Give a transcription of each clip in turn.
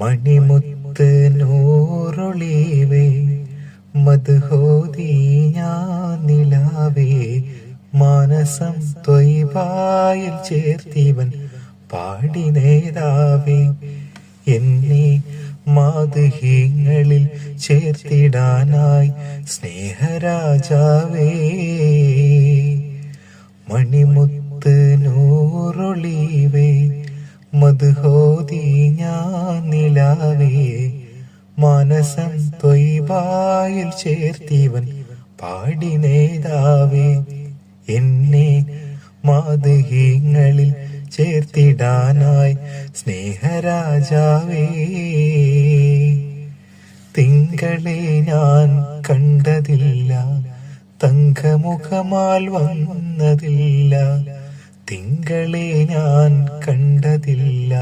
മണിമുത്ത് നൂറൊളിവേ മദ്ഹോദി ഞാൻ നിലാവേ മാനസം ത്വയ്ബായിൽ ചേർത്തിവൻ പാടി നേതാവേ എന്നെ മാദ്ഹീങ്ങളിൽ ചേർത്തിടാനായി സ്നേഹരാജാവേ മണിമുത്ത് നൂറൊളിവേ മദ്ഹോദി ഞാൻ നിലാവേ മാനസം ത്വയ്ബായിൽ ചേർത്തിവൻ പാടി നേതാവേ എന്നെ മാദ്ഹീങ്ങളിൽ ചേർത്തിടാനായി സ്നേഹരാജാവേ തിങ്കളെ ഞാൻ കണ്ടതില്ല തങ്കമുഖമാൽ വന്നതില്ല തിങ്കളെ ഞാൻ കണ്ടതില്ല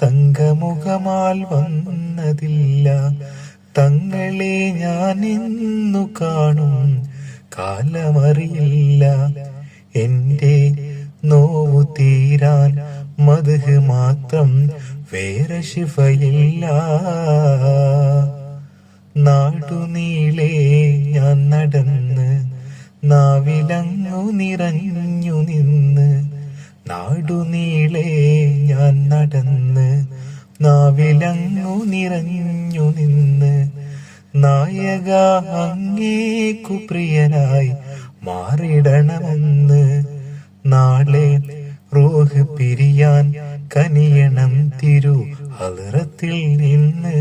തങ്കമുഖമാൽ വന്നതില്ല തങ്ങളെ ഞാൻ ഇന്നു കാണും കാലമറിയില്ല എന്റെ നോവു തീരാൻ മദ്ഹ് മാത്രം വേറെ ശിഫയില്ല നാടുനീളെ ഞാൻ നടന്ന് നാവിലങ്ങു നിറഞ്ഞു നിന്ന് നാടുനീളെ ഞാൻ നടന്ന് നാവിലങ്ങു നിറഞ്ഞു നിന്ന് നായക അങ്ങേക്കു പ്രിയനായി മാറിടണമെന്ന് നാളെ റൂഹ് പിരിയാൻ കനിയണം തിരു ഹളറത്തിൽ നിന്ന്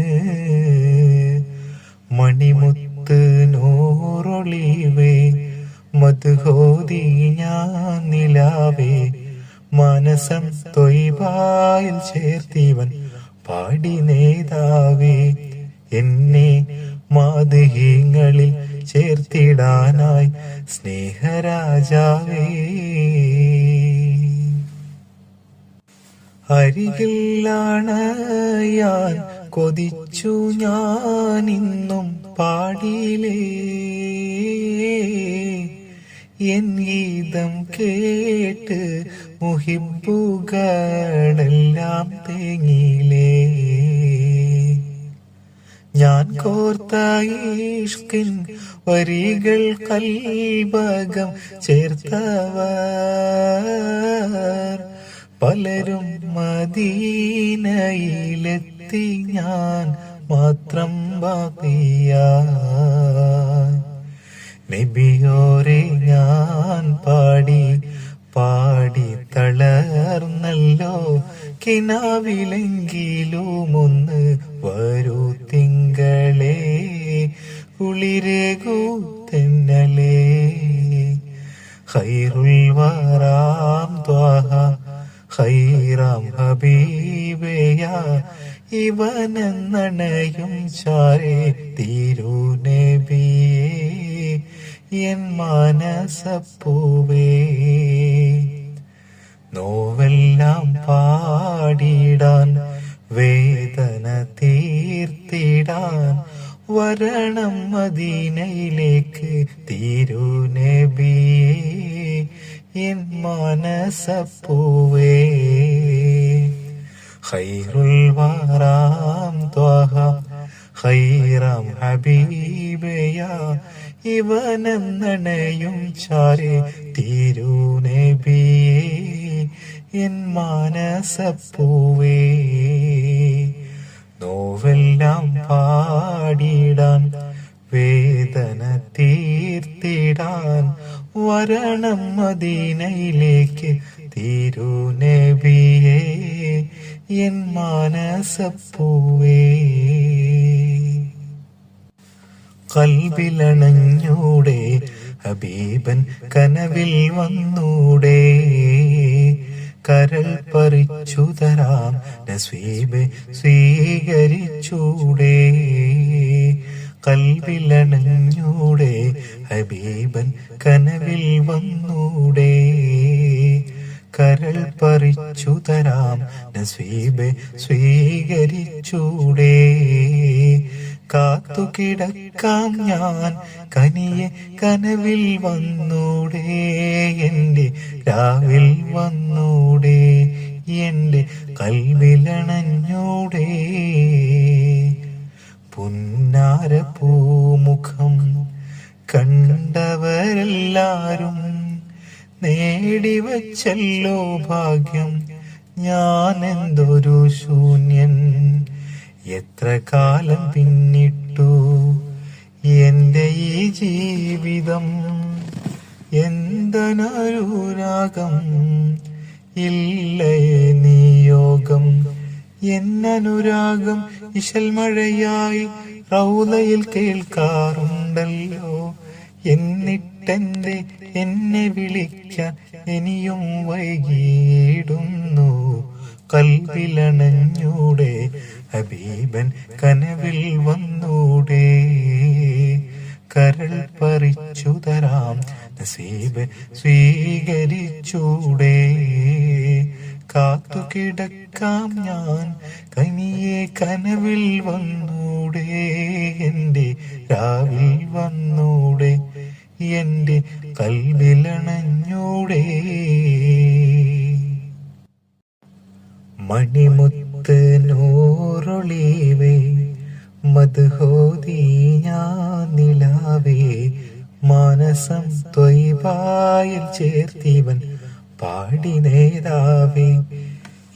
മണിമുത്ത് നൂറൊളിവേ മദ്ഹോദി ഞാൻ നിലാവേ മാനസം ത്വയ്ബായിൽ ചേർത്തിവൻ പാടി നേതാവേ എന്നെ മാദ്ഹീങ്ങളിൽ ചേർത്തിടാനായി സ്നേഹരാജാവേ അരികിലാണയാൻ കൊതിച്ചു ഞാനിന്നും പാടിയിലേ എൻ ഗീതം കേട്ട് മുഹിബ്ബുകളെല്ലാം തേങ്ങിലേ ഞാൻ കോർത്ത ഇഷ്കിൻ വരികൾ കൽബകം ചേർത്തവർ പലരും മദീനയിലെത്തി ഞാൻ മാത്രം ബാക്കിയായി നബിയോരെ ഞാൻ പാടി പാടി തളർന്നല്ലോ കിനാവിലെങ്കിലും ഒന്ന് വരൂ തിങ്കളേ കുളിരേകൂ തെന്നലേ ഖൈറുൽ വറാം ത്വാഹ ഖൈറാം ഹബീബയാ ഇവനെന്നണയും ചാരേ തിരുനബിയേ എൻ മാനസപ്പൂവേ നോവെല്ലാം പാടിടാൻ വേദന തീർത്തിടാൻ വരണം മദീനയിലേക്ക് തിരുനബിയേ എൻ മാനസപ്പൂവേ ഖൈറുൽ വറാം ത്വാഹ ഖൈറാം ഹബീബയാ ഇവനെന്നണയും ചാരേ തിരുനബിയേ എൻ മാനസപ്പൂവേ നോവെല്ലാം പാടിടാൻ വേദന തീർത്തിടാൻ വരണം മദീനയിലേക്ക് തിരുനബിയേ എൻ മാനസപ്പൂവേ കൽബിലണഞ്ഞൂടെ ഹബീബൻ കനവിൽ വന്നൂടെ കരൾ പറിച്ചു തരാം നസ്വീബെ സ്വീകരിച്ചൂടെ കൽബിലണഞ്ഞൂടെ ഹബീബൻ കനവിൽ വന്നൂടെ കരൾ പറിച്ചു തരാം നസ്വീബെ സ്വീകരിച്ചൂടെ കാത്തു കിടക്കാം ഞാൻ കനിയെ കനവിൽ വന്നൂടെ എന്റെ രാവിൽ വന്നൂടെ എന്റെ കൽവിലണഞ്ഞൂടെ താരപൂമുഖം കണ്ടവരെല്ലാരും നേടിവച്ചല്ലോ ഭാഗ്യം. ഞാനെന്തൊരു ശൂന്യൻ, എത്ര കാലം പിന്നിട്ടു എന്റെ ഈ ജീവിതം. എന്തൊരനുരാഗം ഇല്ലയേ നിയോഗം. എന്നനുരാഗം ഇശൽ മഴയായി റൗളയിൽ കേൾക്കാറുണ്ടല്ലോ. എന്നിട്ടെന്റെ എന്നെ വിളിക്കാൻ ഇനിയും വൈകിയിടുന്നു. കൽവിലണഞ്ഞൂടെ ഹബീബൻ കനവിൽ വന്നൂടെ. കരൾ പറിച്ചു തരാം നസീബ് സ്വീകരിച്ചൂടെ. കാത്തു കിടക്കാം ഞാൻ കനിയെ കനവിൽ വന്നൂടെ. എന്റെ രാവിൽ വന്നൂടെ, എന്റെ കൽവിലണഞ്ഞൂടെ. മണിമുത്ത് നൂറൊളിവേ മദ്ഹോദി ഞാൻ നിലാവേ. മാനസം ത്വയ്ബായിൽ ചേർത്തിവൻ പാടി നേതാവേ.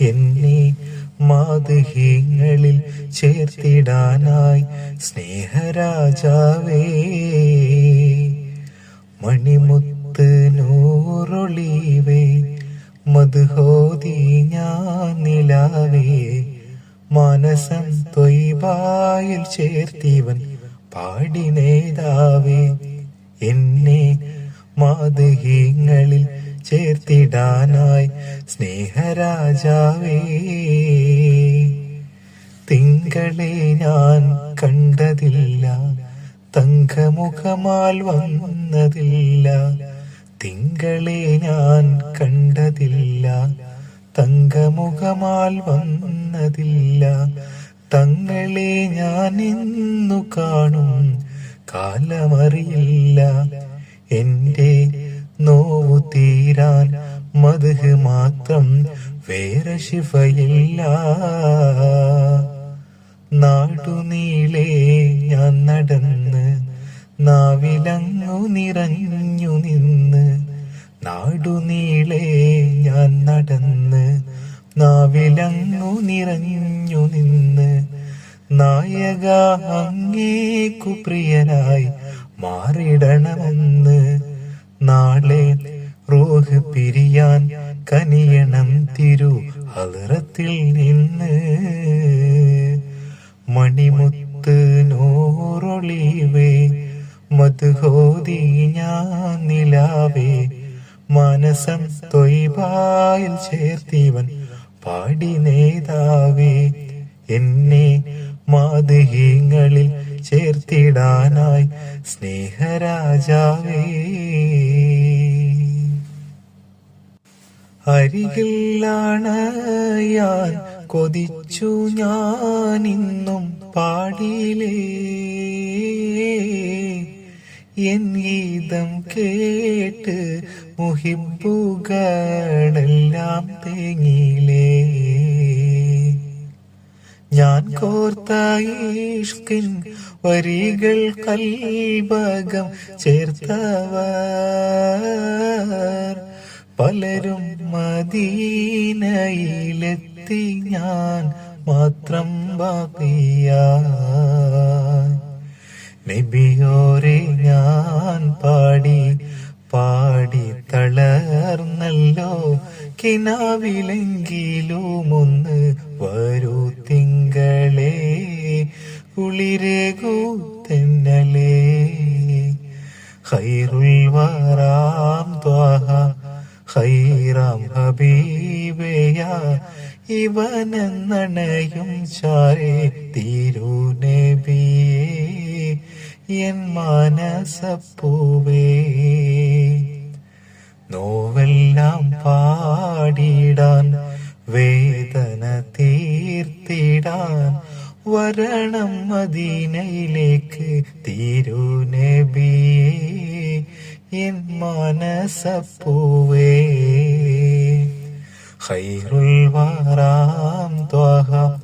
എന്നെ മാദ്ഹീങ്ങളിൽ ചേർത്തിടാനായി സ്നേഹരാജാവേ. മണിമുത്ത് നൂറൊളിവേ മദ്ഹോദി ഞാൻ നിലാവേ. മാനസം ത്വയ്ബായിൽ ചേർത്തിവൻ പാടി നേതാവേ. എന്നെ മാദ്ഹീങ്ങളിൽ ചേർത്തിടാനായി സ്നേഹരാജാവേ. തിങ്കളെ ഞാൻ കണ്ടതില്ല, തങ്കമുഖമാൽ വന്നതില്ല. തിങ്കളെ ഞാൻ കണ്ടതില്ല, തങ്കമുഖമാൽ വന്നതില്ല. തങ്ങളെ ഞാൻ ഇന്നു കാണും കാലമറിയില്ല. എന്റെ നോവു തീരാൻ മദ്ഹ് മാത്രം, വേറെ ശിഫയില്ല. നാടുനീളെ ഞാൻ നടന്ന് നാവിലങ്ങു നിറഞ്ഞു നിന്ന്. നാടുനീളെ ഞാൻ നടന്ന് നാവിലങ്ങു നിറഞ്ഞു നിന്ന്. നായക അങ്ങേക്കു പ്രിയനായി മാറിടണമെന്ന്. നാളെ റൂഹ് പിരിയാൻ കനിയണം തിരു ഹദ്റത്തിൽ നിന്ന്. മണിമുത്ത് നൂറൊളിവേ മദ്ഹോദി ഞാൻ നിലാവേ. മാനസം ത്വയ്ബായിൽ ചേർത്തിവൻ പാടി നേതാവേ. എന്നെ മാദ്ഹീങ്ങളിൽ ചേർത്തിടാനായി സ്നേഹരാജാവേ. അരികിലാണയാൻ കൊതിച്ചു ഞാനിന്നും പാടിയിലേ. എൻ ഗീതം കേട്ട് മുഹിബ്ബുകളെല്ലാം തേങ്ങിലേ. ഞാൻ കോർത്ത ഇഷ്കിൻ വരികൾ കൽബകം ചേർത്തവർ പലരും മദീനയിലെത്തി. ഞാൻ മാത്രം ബാക്കിയായി. നബിയോരെ ഞാൻ പാടി പാടി തളർന്നല്ലോ. കിനാവിലെങ്കിലും ഒന്ന് വരൂ തിങ്കളേ. കുളിരേകൂ തെന്നലേ. ഖൈറുൽ വറാം ത്വാഹ ഖൈറാം ഹബീബയാ. ഇവനെന്നണയും ചാരേ തിരുനബിയേ. എൻ മാനസപ്പൂവേ. നോവെല്ലാം പാടിടാൻ വേദന തീർത്തിടാൻ വരണം മദീനയിലേക്ക് തിരുനബിയേ. എൻ മാനസപ്പൂവേ. ഖൈറുൽ വറാം ത്വാഹ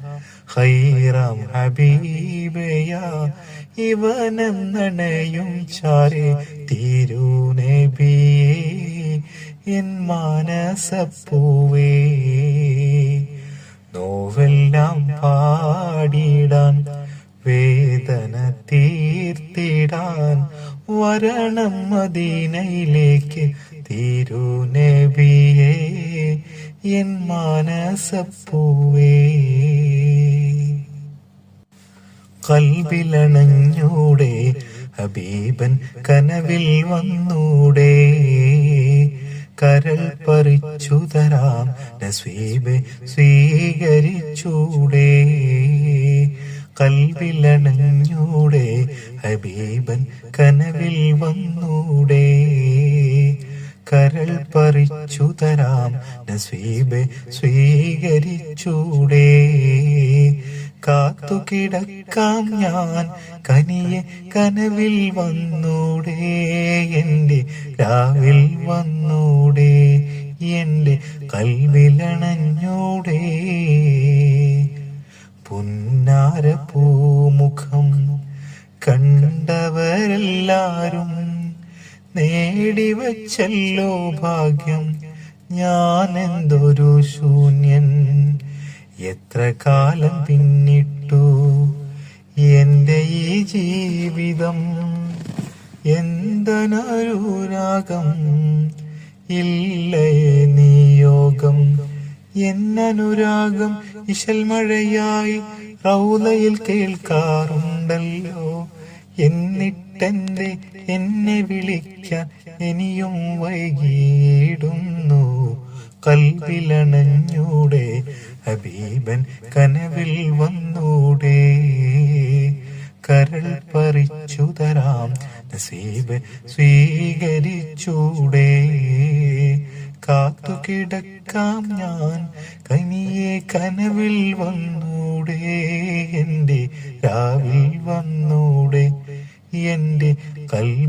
ഹൈറാം ഹബീബയാ ഇവനെന്നണയും ചാരെ തിരുനബിയേ എൻ മാനസപ്പൂവേ. നോവെല്ലാം പാടിടാൻ വേദന തീർത്തിടാൻ വരണം മദീനയിലേക്ക് തിരുനബിയേ എൻ മാനസപ്പൂവേ. കൽബിലണഞ്ഞൂടെ ഹബീബൻ കനവിൽ വന്നൂടെ, കരൾ പറിച്ചു തരാം നസ്വീബെ സ്വീകരിച്ചൂടെ. കൽബിലണഞ്ഞൂടെ ഹബീബൻ കനവിൽ വന്നൂടെ, കരൾ പറിച്ചു തരാം നസ്വീബെ സ്വീകരിച്ചൂടെ. കാത്തുകിടക്കാം ഞാൻ കനിയെ കനവിൽ വന്നൂടെ, എന്റെ രാവിൽ വന്നൂടെ, എന്റെ കൽവിലണഞ്ഞൂടെ. പുന്നാര പൂമുഖം കണ്ടവരെല്ലാരും നേടിവച്ചല്ലോ ഭാഗ്യം, ഞാൻ എന്തൊരു ശൂന്യൻ. എത്ര കാലം പിന്നിട്ടു എന്റെ ഈ ജീവിതം, എന്തൊരനുരാഗം ഇല്ലയേ നിയോഗം. എന്നനുരാഗം ഇശൽ മഴയായി റൗളയിൽ കേൾക്കാറുണ്ടല്ലോ, എന്നിട്ടെന്റെ എന്നെ വിളിക്കാൻ ഇനിയും വൈകിയിടുന്നു. കൽബിലണഞ്ഞൂടെ ഹബീബൻ കനവിൽ വന്നൂടെ, കരൾ പറിച്ചു തരാം നസീബ് സ്വീകരിച്ചൂടെ. കാത്തുകിടക്കാം ഞാൻ കനിയെ കനവിൽ വന്നൂടെ, എന്റെ രാവിൽ വന്നൂടെ, എന്റെ കൽബിലണഞ്ഞൂടെ.